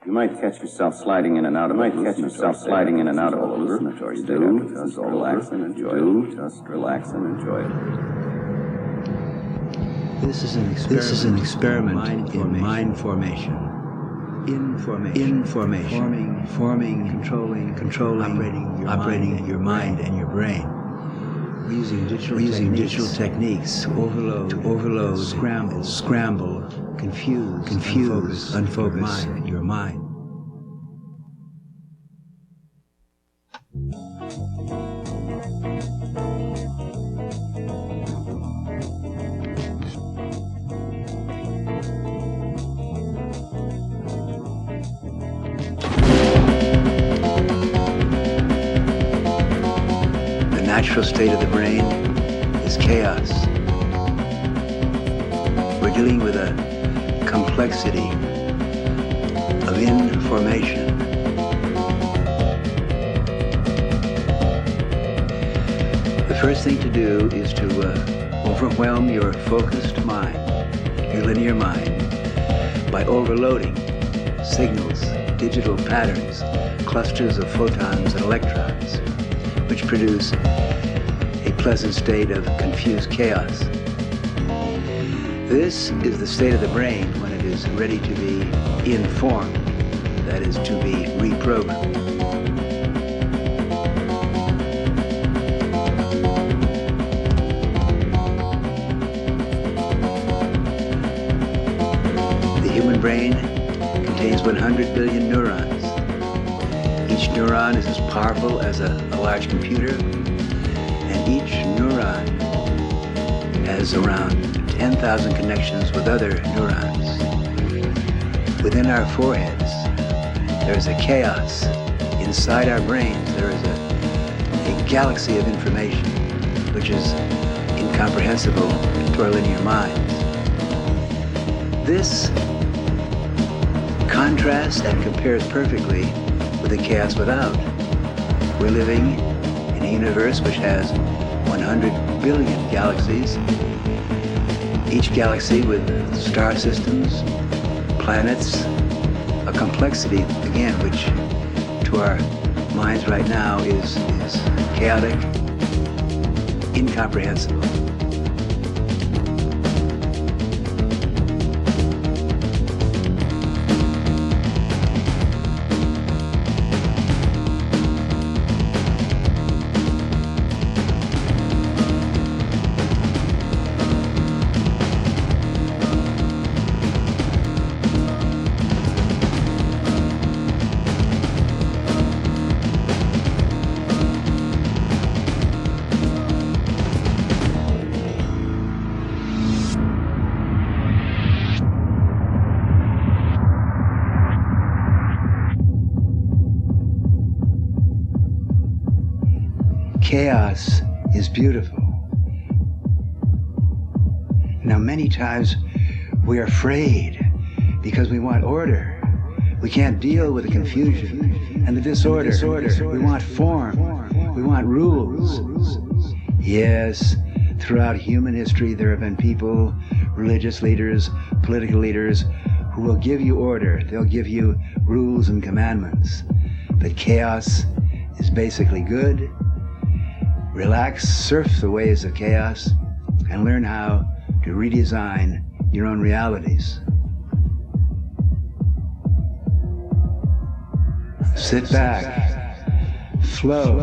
You might catch yourself sliding in and out of a hallucinatory state. Just relax and enjoy it. Just relax and enjoy it. This is an experiment in mind formation. Information. Forming, controlling, operating your mind and your brain. We're using digital techniques to overload, scramble, confuse, unfocus your mind. The natural state of the brain is chaos. We're dealing with a complexity of information. The first thing to do is to overwhelm your focused mind, your linear mind, by overloading signals, digital patterns, clusters of photons and electrons, which produce a pleasant state of confused chaos. This is the state of the brain when it is ready to be informed, that is, to be reprogrammed. The human brain contains 100 billion neurons. Each neuron is as powerful as a large computer, and each neuron has around 10,000 connections with other neurons. Within our foreheads, there is a chaos. Inside our brains, there is a galaxy of information, which is incomprehensible to our linear minds. This contrasts and compares perfectly with the chaos without. We're living in a universe which has 100 billion galaxies, each galaxy with star systems, planets, a complexity, again, which to our minds right now is chaotic, incomprehensible. Chaos is beautiful. Now, many times we're afraid because we want order. We can't deal with the confusion and the disorder. We want form. We want rules. Yes, throughout human history, there have been people, religious leaders, political leaders, who will give you order. They'll give you rules and commandments. But chaos is basically good. Relax, surf the waves of chaos, and learn how to redesign your own realities. Sit back, flow,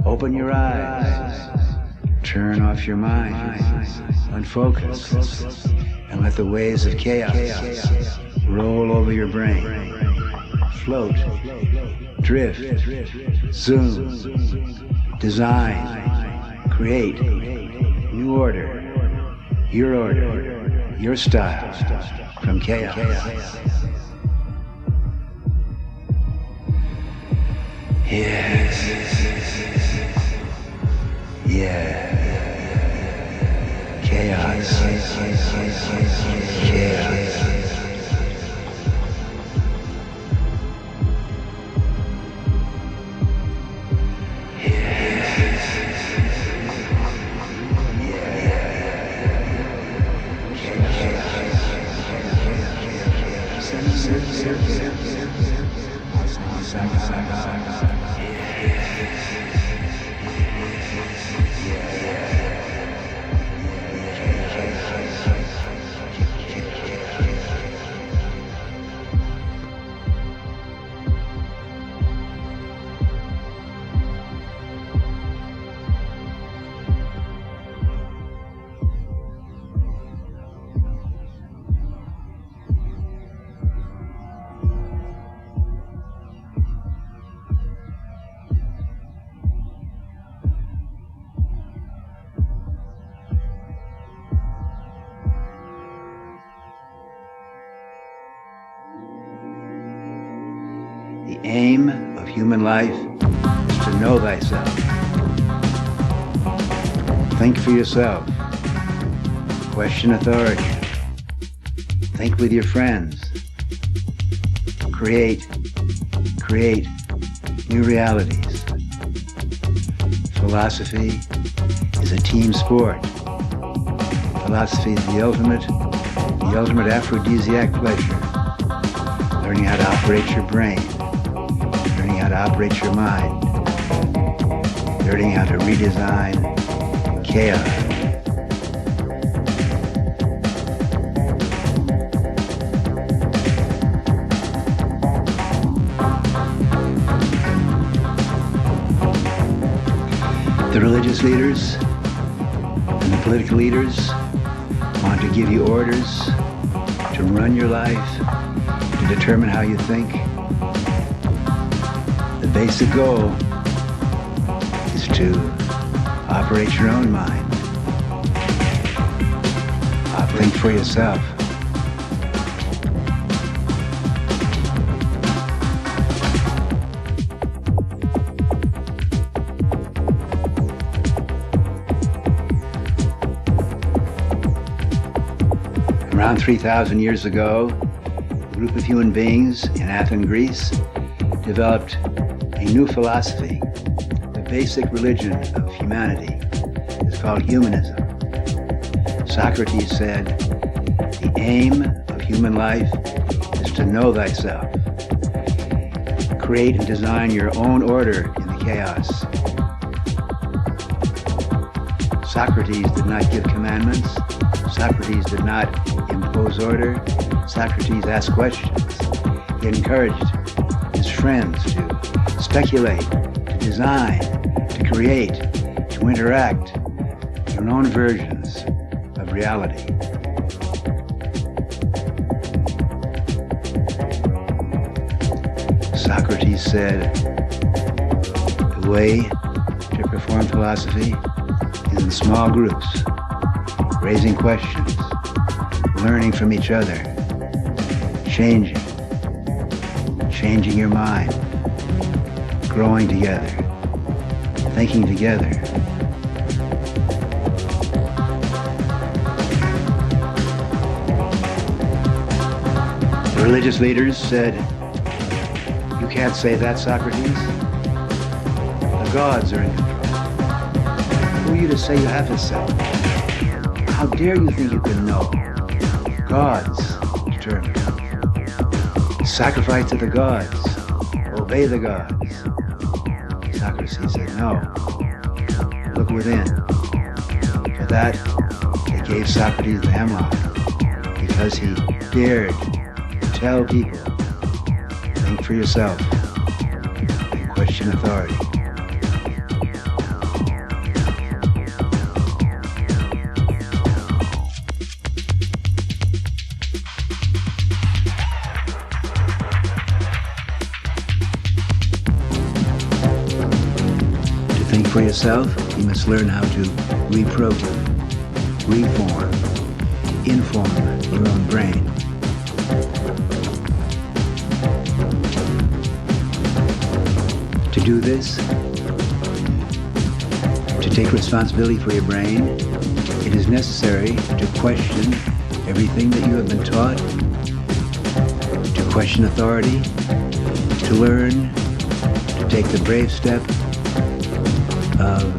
open your eyes, turn off your mind, unfocus, and let the waves of chaos roll over your brain. Float, drift, zoom, design, create, new order, your style, from chaos. Yes. Yeah. Chaos. Chaos. The aim of human life is to know thyself. Think for yourself. Question authority. Think with your friends. Create new realities. Philosophy is a team sport. Philosophy is the ultimate aphrodisiac pleasure. Learning how to operate your brain. Learning how to operate your mind. Learning how to redesign chaos. The religious leaders and the political leaders want to give you orders to run your life, to determine how you think. The basic goal is to operate your own mind. Think for yourself. Around 3,000 years ago, a group of human beings in Athens, Greece, developed a new philosophy. The basic religion of humanity is called humanism. Socrates said, the aim of human life is to know thyself. Create and design your own order in the chaos. Socrates did not give commandments. Socrates did not impose order. Socrates asked questions. He encouraged his friends to speculate, to design, to create, to interact their own versions of reality. Socrates said, the way to perform philosophy is in small groups, raising questions, learning from each other, changing your mind, growing together, thinking together. The religious leaders said, you can't say that, Socrates. The gods are in control. Who are you to say you have to say? How dare you think you can know? Gods determine. Sacrifice to the gods. Obey the gods. Socrates said, no. Look within. For that, they gave Socrates the hemlock, because he dared to tell people, think for yourself, and question authority. For yourself, you must learn how to reprogram, reform, inform your own brain. To do this, to take responsibility for your brain, it is necessary to question everything that you have been taught, to question authority, to learn, to take the brave step of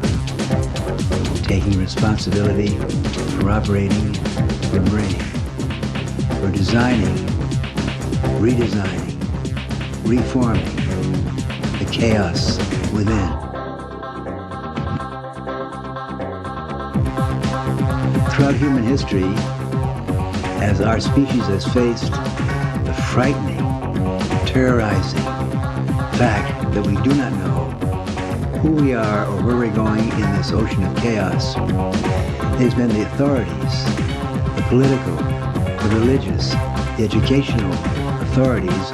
taking responsibility for operating your brain, for designing redesigning, reforming the chaos within. Throughout human history, as our species has faced the frightening, terrorizing fact that we do not know who we are or where we're going in this ocean of chaos, it has been the authorities, the political, the religious, the educational authorities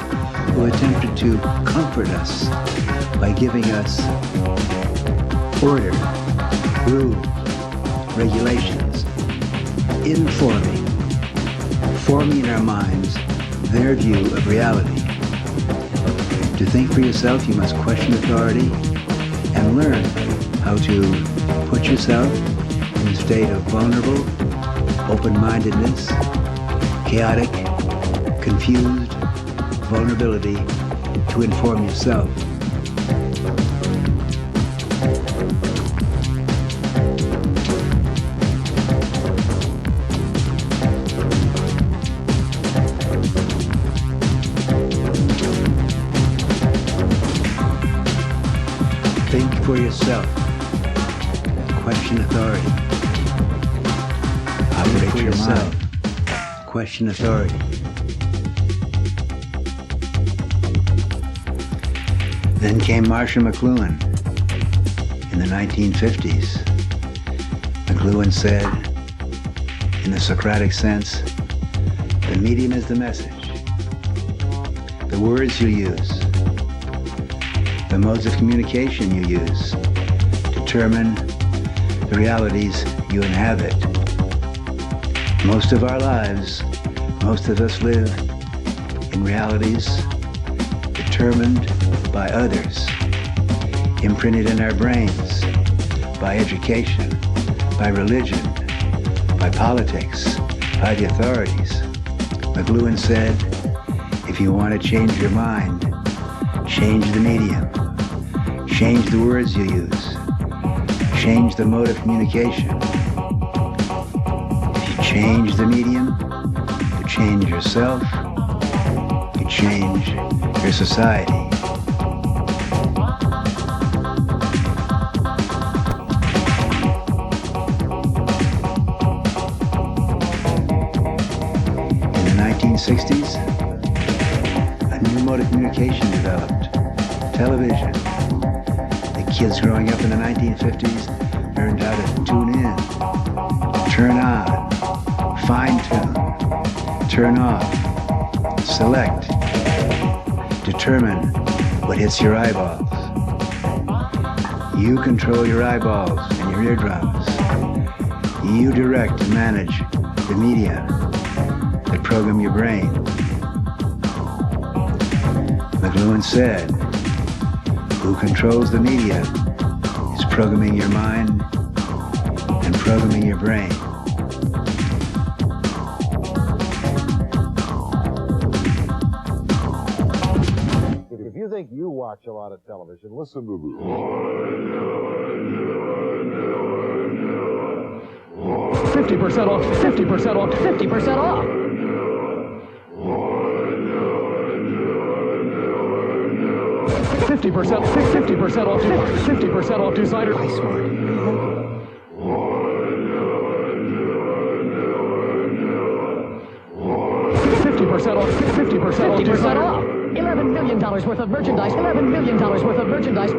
who attempted to comfort us by giving us order, rules, regulations, forming in our minds their view of reality. To think for yourself, you must question authority and learn how to put yourself in a state of vulnerable, open-mindedness, chaotic, confused vulnerability to inform yourself. Think for yourself. Question authority. Operate your mind. Question authority. Then came Marshall McLuhan in the 1950s. McLuhan said, in the Socratic sense, the medium is the message. The words you use, the modes of communication you use determine the realities you inhabit. Most of our lives, most of us live in realities determined by others, imprinted in our brains by education, by religion, by politics, by the authorities. McLuhan said, if you want to change your mind, change the medium, change the words you use, change the mode of communication. If you change the medium, you change yourself, you change your society. In the 1960s, a new mode of communication developed, television. The kids growing up in the 1950s learned how to tune in, turn on, fine-tune, turn off, select, determine what hits your eyeballs. You control your eyeballs and your eardrums. You direct and manage the media that program your brain. McLuhan said, who controls the media is programming your mind and programming your brain. If you think you watch a lot of television, listen to this. 50% off, 50% off, 50% off. 50% off, 50% off designer. I swear. 50% off, 50% off. $11 million worth of merchandise, $11 million worth of merchandise.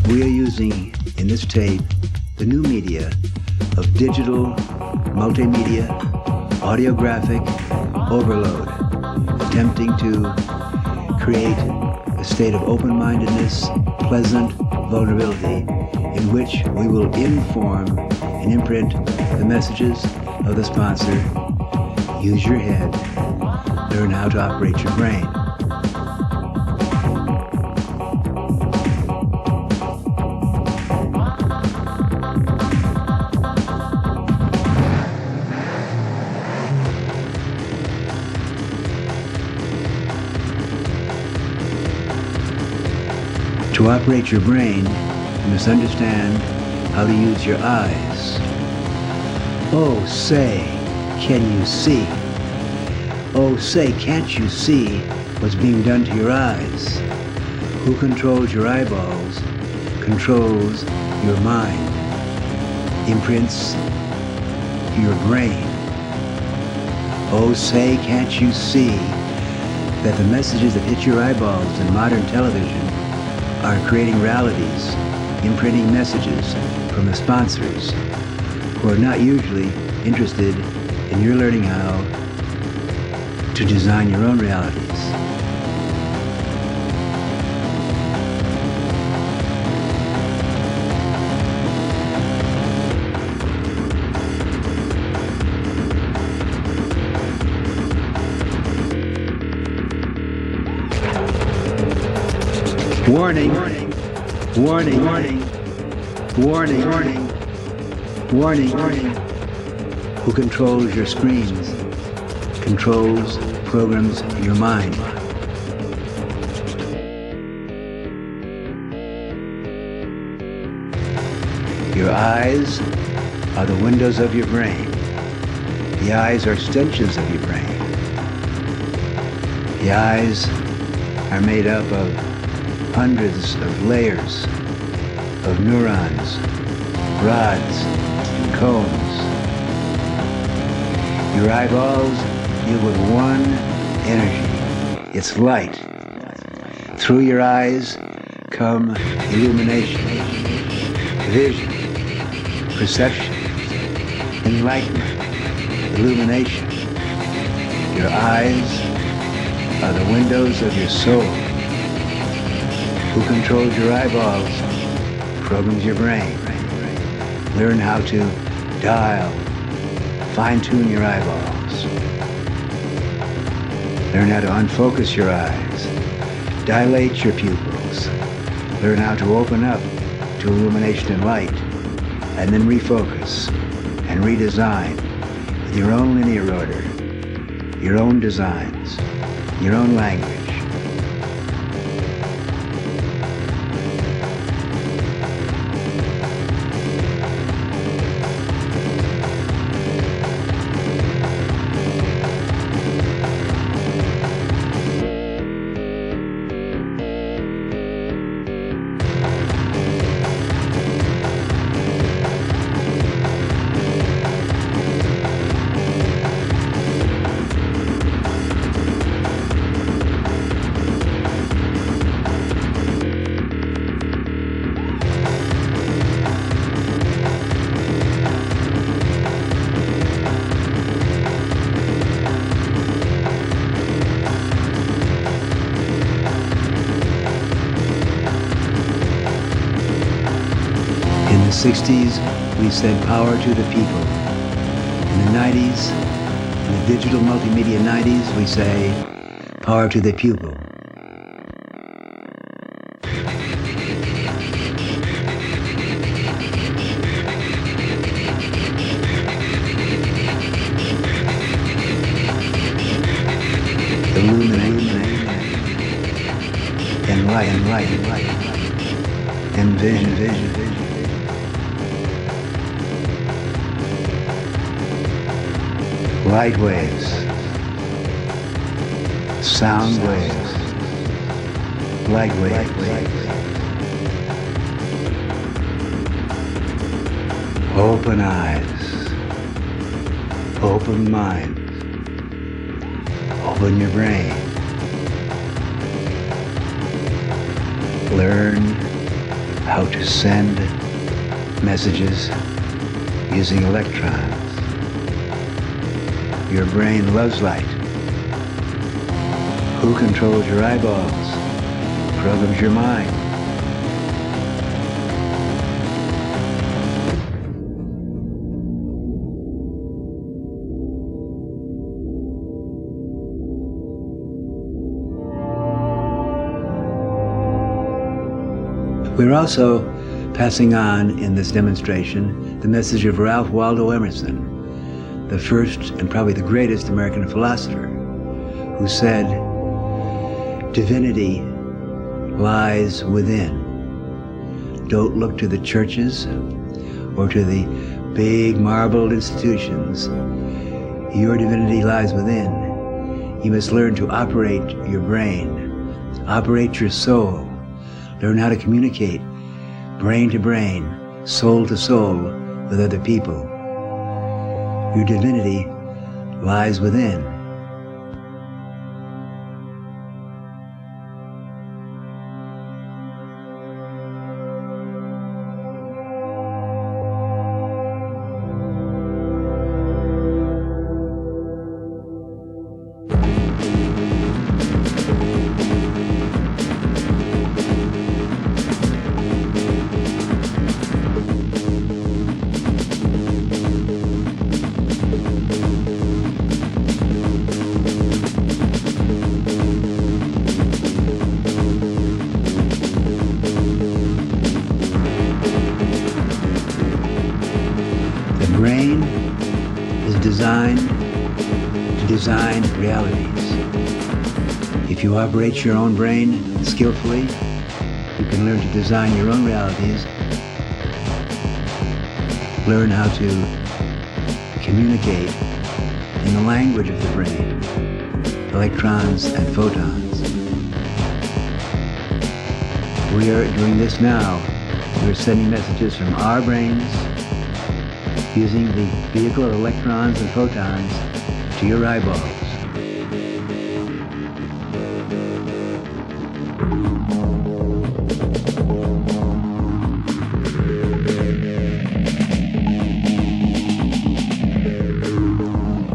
We are using, in this tape, the new media of digital, multimedia, audiographic overload, attempting to create a state of open-mindedness, pleasant vulnerability, in which we will inform and imprint the messages of the sponsor. Use your head. Learn how to operate your brain. To operate your brain, you must understand how to use your eyes. Oh, say, can you see? Oh, say, can't you see what's being done to your eyes? Who controls your eyeballs controls your mind, imprints your brain. Oh, say, can't you see that the messages that hit your eyeballs in modern television are creating realities, imprinting messages from the sponsors who are not usually interested in your learning how to design your own realities. Warning, warning, warning, warning, warning, warning, warning, warning. Who controls your screens, controls, programs your mind. Your eyes are the windows of your brain. The eyes are extensions of your brain. The eyes are made up of hundreds of layers of neurons, rods, and cones. Your eyeballs deal with one energy. It's light. Through your eyes come illumination, vision, perception, enlightenment, illumination. Your eyes are the windows of your soul. Who controls your eyeballs programs your brain. Learn how to dial, fine-tune your eyeballs. Learn how to unfocus your eyes, dilate your pupils. Learn how to open up to illumination and light, and then refocus and redesign with your own linear order, your own designs, your own language. In the 60s, we said power to the people. In the 90s, in the digital multimedia 90s, we say power to the pupil. Illuminate, enlighten, envision. Light waves, sound waves, light waves. Open eyes, open mind, open your brain. Learn how to send messages using electrons. Your brain loves light. Who controls your eyeballs programs your mind. We're also passing on in this demonstration the message of Ralph Waldo Emerson, the first and probably the greatest American philosopher, who said, "Divinity lies within." Don't look to the churches or to the big marbled institutions. Your divinity lies within. You must learn to operate your brain, operate your soul, learn how to communicate brain to brain, soul to soul with other people. Your divinity lies within. Design realities. If you operate your own brain skillfully, you can learn to design your own realities, learn how to communicate in the language of the brain, electrons and photons. We are doing this now. We are sending messages from our brains using the vehicle of electrons and photons to your eyeballs.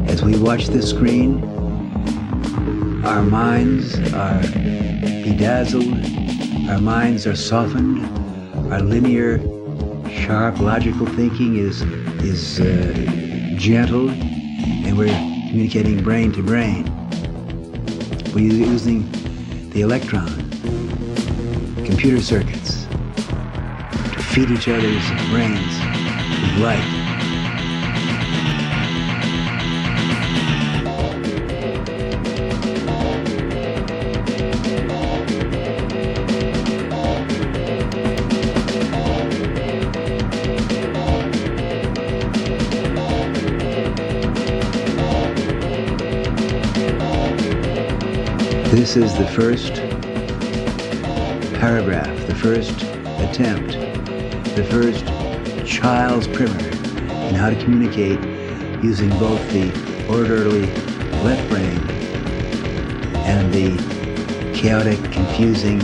As we watch this screen, our minds are bedazzled, our minds are softened, our linear, sharp, logical thinking is gentle, and we're communicating brain to brain. We're using the electron, computer circuits, to feed each other's brains with light. This is the first paragraph, the first attempt, the first child's primer in how to communicate using both the orderly left brain and the chaotic, confusing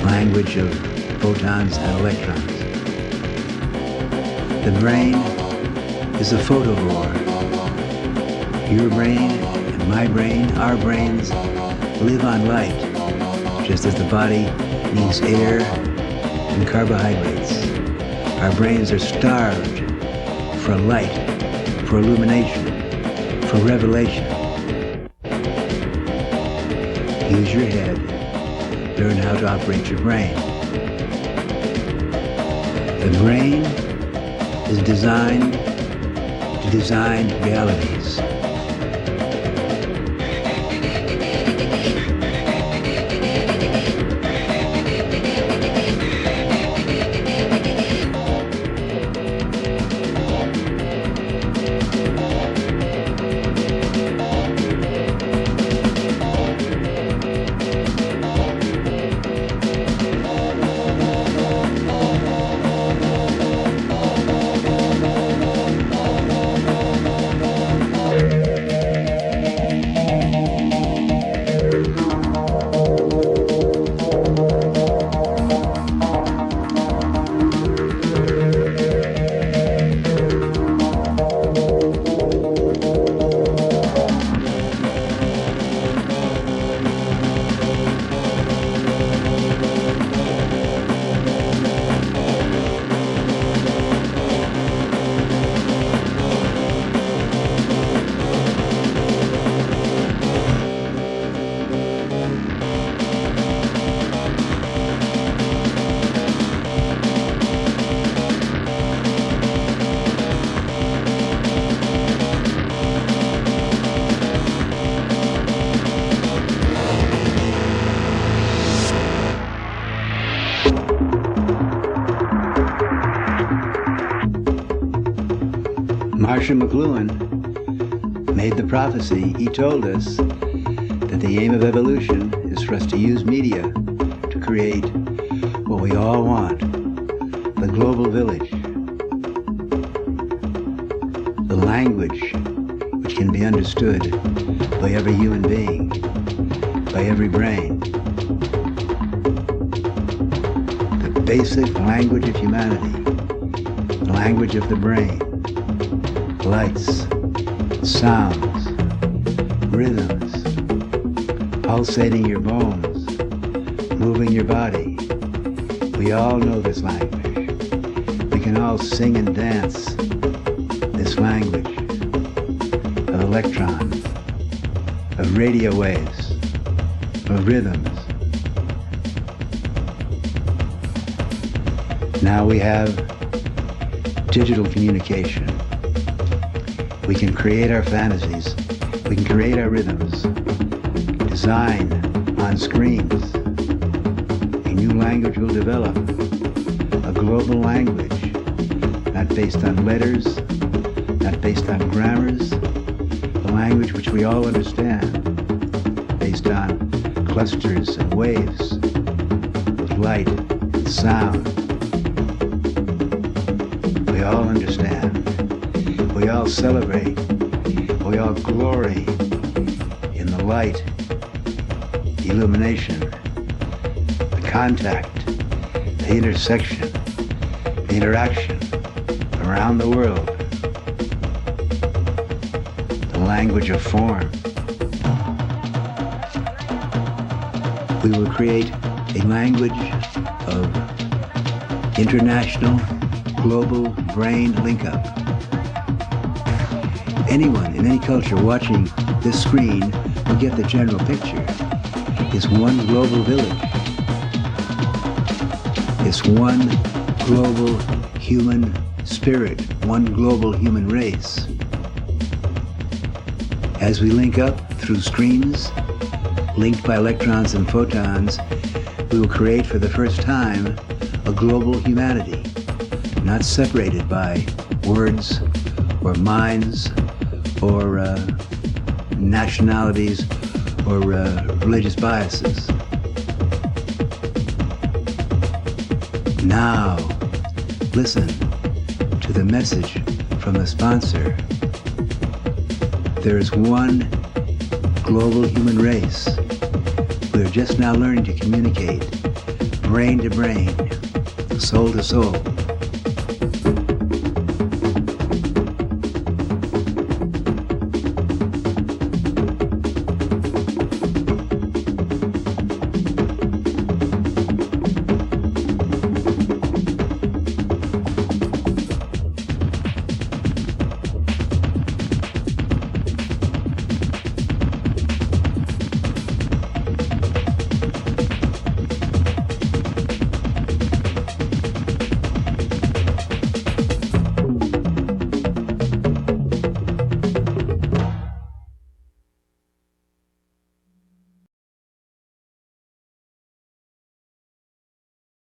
language of photons and electrons. The brain is a photovore. Your brain, my brain, our brains live on light, just as the body needs air and carbohydrates. Our brains are starved for light, for illumination, for revelation. Use your head. Learn how to operate your brain. The brain is designed to design realities. Marshall McLuhan made the prophecy. He told us that the aim of evolution is for us to use media to create what we all want, the global village, the language which can be understood by every human being, by every brain, the basic language of humanity, the language of the brain, lights, sounds, rhythms, pulsating your bones, moving your body. We all know this language. We can all sing and dance this language of electrons, of radio waves, of rhythms. Now we have digital communication. We can create our fantasies. We can create our rhythms. Design on screens. A new language will develop. A global language, not based on letters, not based on grammars, a language which we all understand, based on clusters and waves, of light and sound. We all understand. We all celebrate. We all glory in the light, the illumination, the contact, the intersection, the interaction around the world, the language of form. We will create a language of international, global brain link-up. Anyone in any culture watching this screen will get the general picture. It's one global village. It's one global human spirit, one global human race. As we link up through streams, linked by electrons and photons, we will create for the first time a global humanity, not separated by words or minds or nationalities or religious biases. Now, listen to the message from the sponsor. There is one global human race. We are just now learning to communicate brain to brain, soul to soul.